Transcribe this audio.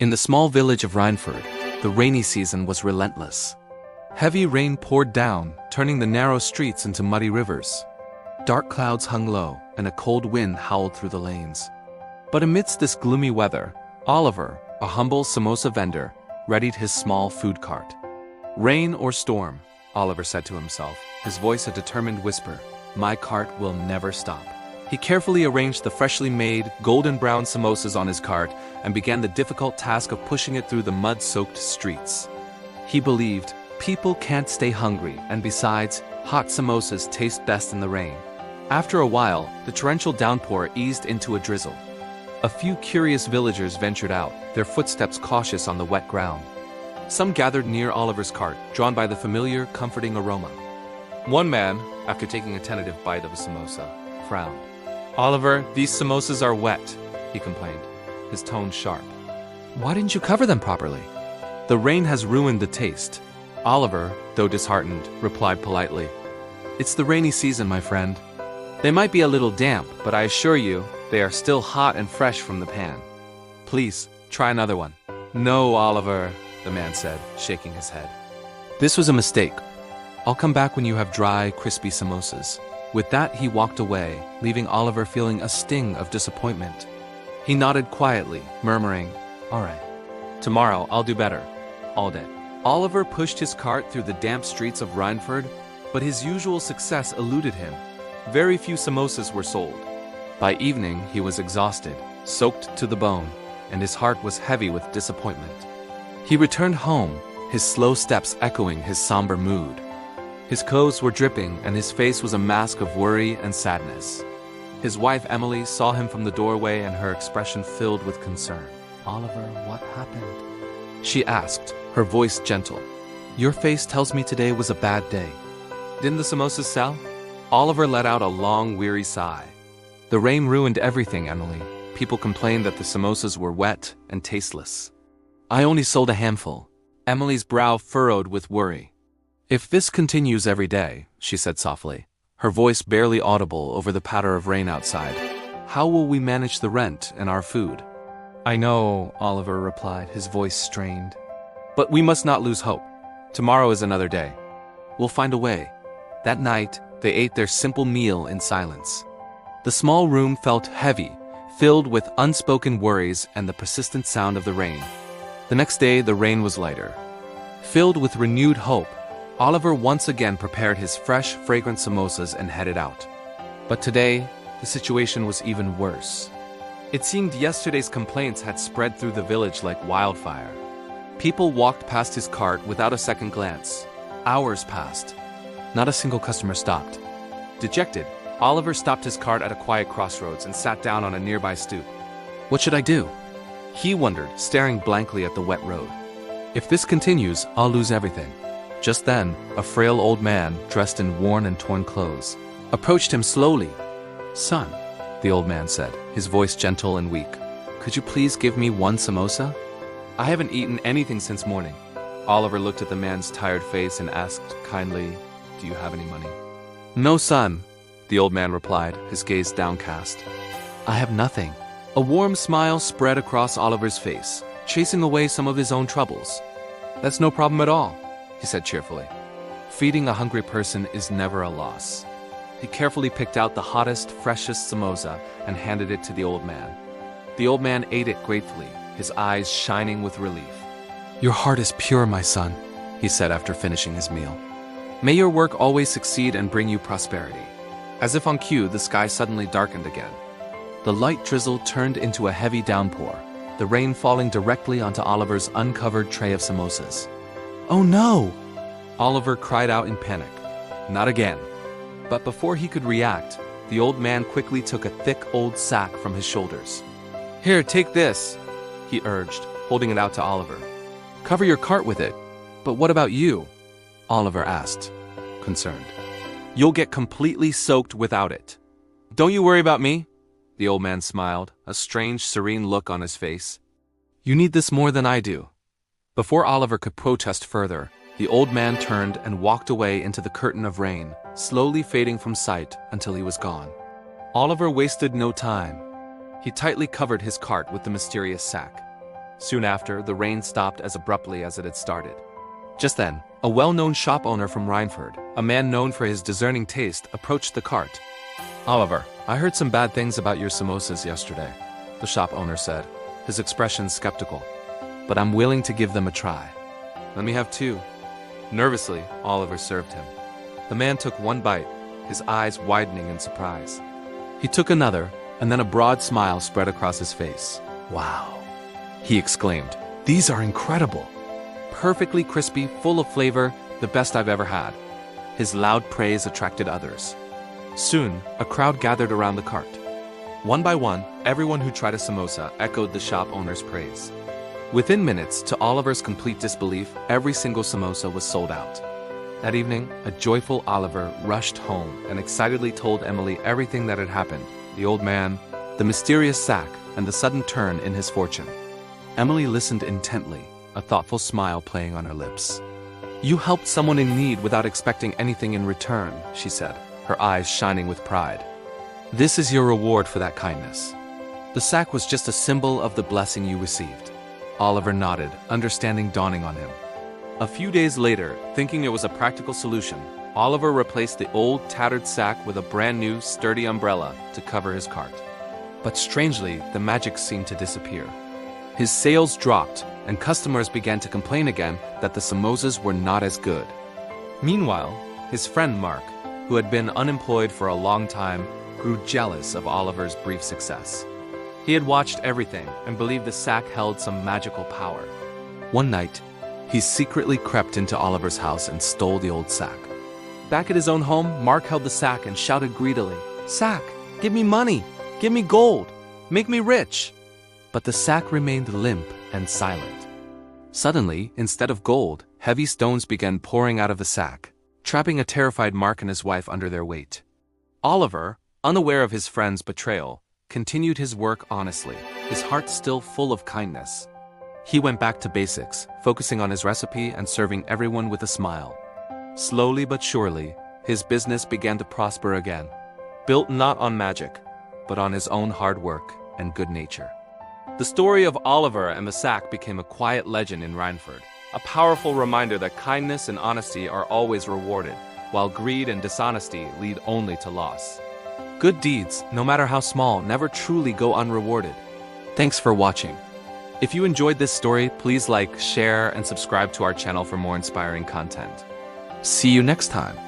In the small village of Rhineford, the rainy season was relentless. Heavy rain poured down, turning the narrow streets into muddy rivers. Dark clouds hung low, and a cold wind howled through the lanes. But amidst this gloomy weather, Oliver, a humble samosa vendor, readied his small food cart. "Rain or storm," Oliver said to himself, his voice a determined whisper, "my cart will never stop." He carefully arranged the freshly made, golden-brown samosas on his cart and began the difficult task of pushing it through the mud-soaked streets. He believed, people can't stay hungry, and besides, hot samosas taste best in the rain. After a while, the torrential downpour eased into a drizzle. A few curious villagers ventured out, their footsteps cautious on the wet ground. Some gathered near Oliver's cart, drawn by the familiar, comforting aroma. One man, after taking a tentative bite of a samosa, frowned. "Oliver, these samosas are wet," he complained, his tone sharp. "Why didn't you cover them properly?" "The rain has ruined the taste." Oliver, though disheartened, replied politely, "It's the rainy season, my friend. They might be a little damp, but I assure you, they are still hot and fresh from the pan. Please, try another one." "No, Oliver," the man said, shaking his head. "This was a mistake. I'll come back when you have dry, crispy samosas." With that, he walked away, leaving Oliver feeling a sting of disappointment. He nodded quietly, murmuring, "All right. Tomorrow, I'll do better. All day." Oliver pushed his cart through the damp streets of Rhineford, but his usual success eluded him. Very few samosas were sold. By evening, he was exhausted, soaked to the bone, and his heart was heavy with disappointment. He returned home, his slow steps echoing his somber mood. His clothes were dripping, and his face was a mask of worry and sadness. His wife Emily saw him from the doorway, and her expression filled with concern. "Oliver, what happened?" she asked, her voice gentle. "Your face tells me today was a bad day." "Didn't the samosas sell?" Oliver let out a long, weary sigh. "The rain ruined everything, Emily. People complained that the samosas were wet and tasteless. I only sold a handful." Emily's brow furrowed with worry. "If this continues every day," she said softly, her voice barely audible over the patter of rain outside, "how will we manage the rent and our food?" "I know," Oliver replied, his voice strained. "But we must not lose hope. Tomorrow is another day. We'll find a way." That night, they ate their simple meal in silence. The small room felt heavy, filled with unspoken worries and the persistent sound of the rain. The next day, the rain was lighter. Filled with renewed hope, Oliver once again prepared his fresh, fragrant samosas and headed out. But today, the situation was even worse. It seemed yesterday's complaints had spread through the village like wildfire. People walked past his cart without a second glance. Hours passed. Not a single customer stopped. Dejected, Oliver stopped his cart at a quiet crossroads and sat down on a nearby stoop. What should I do? He wondered, staring blankly at the wet road. If this continues, I'll lose everything. Just then, a frail old man, dressed in worn and torn clothes, approached him slowly. "Son," the old man said, his voice gentle and weak, "could you please give me one samosa? I haven't eaten anything since morning." Oliver looked at the man's tired face and asked kindly, "Do you have any money?" "No, son," the old man replied, his gaze downcast. "I have nothing." A warm smile spread across Oliver's face, chasing away some of his own troubles. "That's no problem at all," he said cheerfully. "Feeding a hungry person is never a loss." He carefully picked out the hottest, freshest samosa and handed it to the old man. The old man ate it gratefully, his eyes shining with relief. "Your heart is pure, my son," he said after finishing his meal. "May your work always succeed and bring you prosperity." As if on cue, the sky suddenly darkened again. The light drizzle turned into a heavy downpour, the rain falling directly onto Oliver's uncovered tray of samosas. "Oh no!" Oliver cried out in panic. "Not again." But before he could react, the old man quickly took a thick old sack from his shoulders. "Here, take this," he urged, holding it out to Oliver. "Cover your cart with it." "But what about you?" Oliver asked, concerned. "You'll get completely soaked without it." "Don't you worry about me," the old man smiled, a strange, serene look on his face. "You need this more than I do." Before Oliver could protest further, the old man turned and walked away into the curtain of rain, slowly fading from sight until he was gone. Oliver wasted no time. He tightly covered his cart with the mysterious sack. Soon after, the rain stopped as abruptly as it had started. Just then, a well-known shop owner from Rhineford, a man known for his discerning taste, approached the cart. "Oliver, I heard some bad things about your samosas yesterday," the shop owner said, his expression skeptical. "But I'm willing to give them a try." "Let me have two." Nervously, Oliver served him. The man took one bite, his eyes widening in surprise. He took another, and then a broad smile spread across his face. "Wow," he exclaimed, "these are incredible. Perfectly crispy, full of flavor, the best I've ever had." His loud praise attracted others. Soon, a crowd gathered around the cart. One by one, everyone who tried a samosa echoed the shop owner's praise. Within minutes, to Oliver's complete disbelief, every single samosa was sold out. That evening, a joyful Oliver rushed home and excitedly told Emily everything that had happened: the old man, the mysterious sack, and the sudden turn in his fortune. Emily listened intently, a thoughtful smile playing on her lips. "You helped someone in need without expecting anything in return," she said, her eyes shining with pride. "This is your reward for that kindness." The sack was just a symbol of the blessing you received. Oliver nodded, understanding dawning on him. A few days later, thinking it was a practical solution, Oliver replaced the old, tattered sack with a brand new, sturdy umbrella to cover his cart. But strangely, the magic seemed to disappear. His sales dropped, and customers began to complain again that the samosas were not as good. Meanwhile, his friend Mark, who had been unemployed for a long time, grew jealous of Oliver's brief success. He had watched everything and believed the sack held some magical power. One night, he secretly crept into Oliver's house and stole the old sack. Back at his own home, Mark held the sack and shouted greedily, "Sack, give me money! Give me gold! Make me rich!" But the sack remained limp and silent. Suddenly, instead of gold, heavy stones began pouring out of the sack, trapping a terrified Mark and his wife under their weight. Oliver, unaware of his friend's betrayal, continued his work honestly, his heart still full of kindness. He went back to basics, focusing on his recipe and serving everyone with a smile. Slowly but surely, his business began to prosper again, built not on magic, but on his own hard work and good nature. The story of Oliver and the sack became a quiet legend in Rhineford, a powerful reminder that kindness and honesty are always rewarded, while greed and dishonesty lead only to loss. Good deeds, no matter how small, never truly go unrewarded. Thanks for watching. If you enjoyed this story, please like, share, and subscribe to our channel for more inspiring content. See you next time.